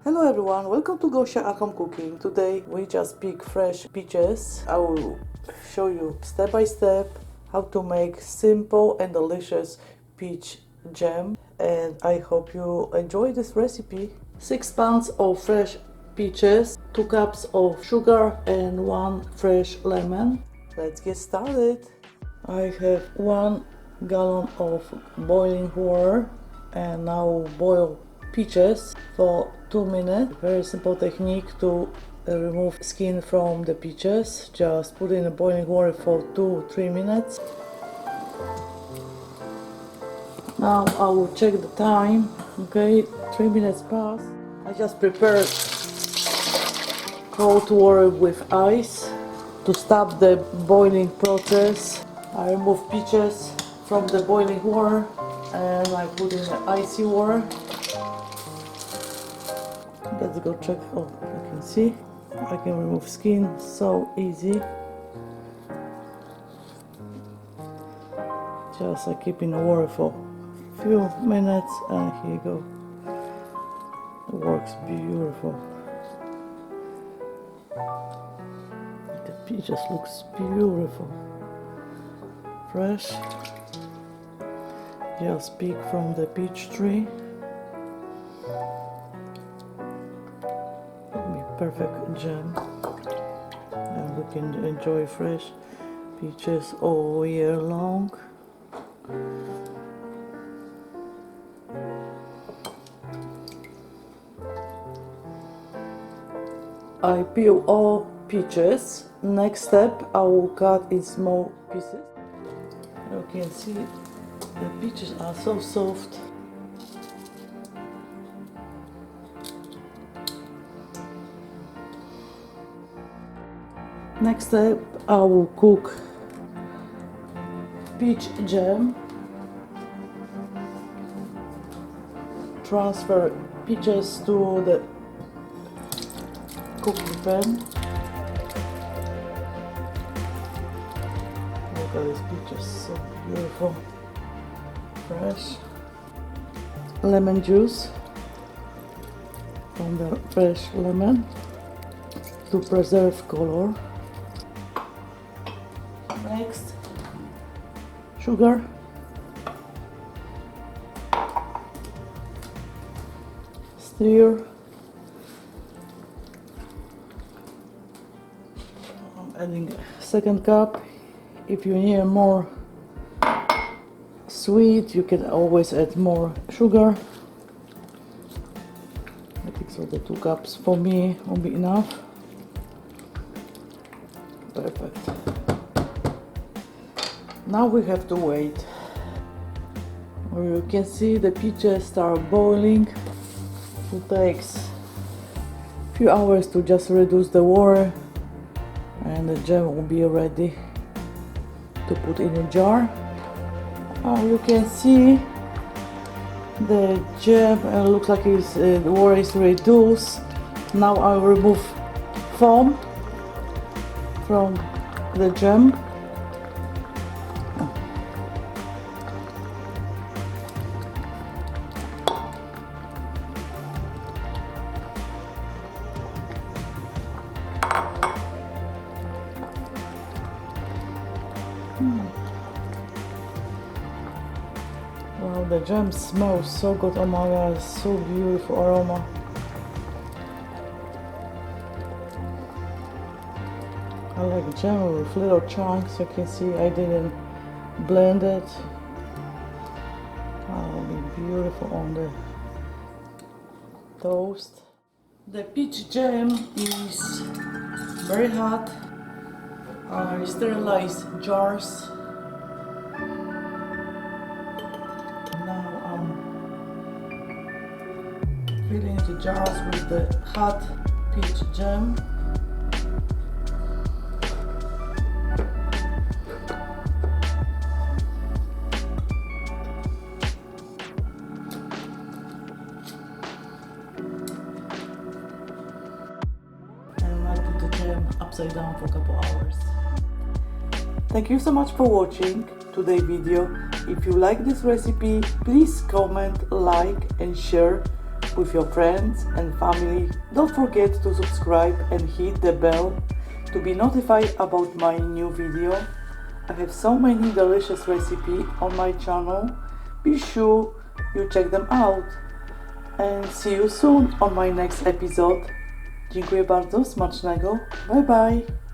Hello everyone, welcome to Gosia at Home Cooking. Today we just pick fresh peaches. I will show you step by step how to make simple and delicious peach jam, and I hope you enjoy this recipe. 6 pounds of fresh peaches, 2 cups of sugar and 1 fresh lemon. Let's get started. I have 1 gallon of boiling water and now boil peaches for 2 minutes. Very simple technique to remove skin from the peaches. Just put in the boiling water for 2-3 minutes. Now I will check the time. Okay, 3 minutes passed. I just prepared cold water with ice to stop the boiling process. I remove peaches from the boiling water and I put in the icy water. Let's go check. Oh, you can see I can remove skin so easy. Just I keep in the water for a few minutes and here you go. It works beautiful. The peaches looks beautiful, fresh. Just pick from the peach tree. Perfect jam, and we can enjoy fresh peaches all year long. I peel all peaches. Next step, I will cut in small pieces. You can see the peaches are so soft. Next step, I will cook peach jam. Transfer peaches to the cooking pan. Look at these peaches, so beautiful, fresh. Lemon juice from the fresh lemon to preserve color. Next, sugar, stir. I'm adding a second cup. If you need more sweet, you can always add more sugar. I think so the 2 cups for me will be enough. Perfect. Now we have to wait. You can see the peaches start boiling. It takes a few hours to just reduce the water, and the jam will be ready to put in a jar. You can see the jam looks like the water is reduced. Now I will remove foam from the jam. Wow, the jam smells so good. Oh my god, so beautiful aroma. I like jam with little chunks. You can see I didn't blend it. Oh, it'll be beautiful on the toast. The peach jam is very hot. I sterilize jars. Now I'm filling the jars with the hot peach jam. And I put the jam upside down for a couple hours. Thank you so much for watching today's video. If you like this recipe, please comment, like and share. with your friends and family. Don't forget to subscribe and hit the bell to be notified about my new video. I have so many delicious recipes on my channel. Be sure you check them out. And see you soon on my next episode. Dziękuję bardzo, smacznego. Bye bye.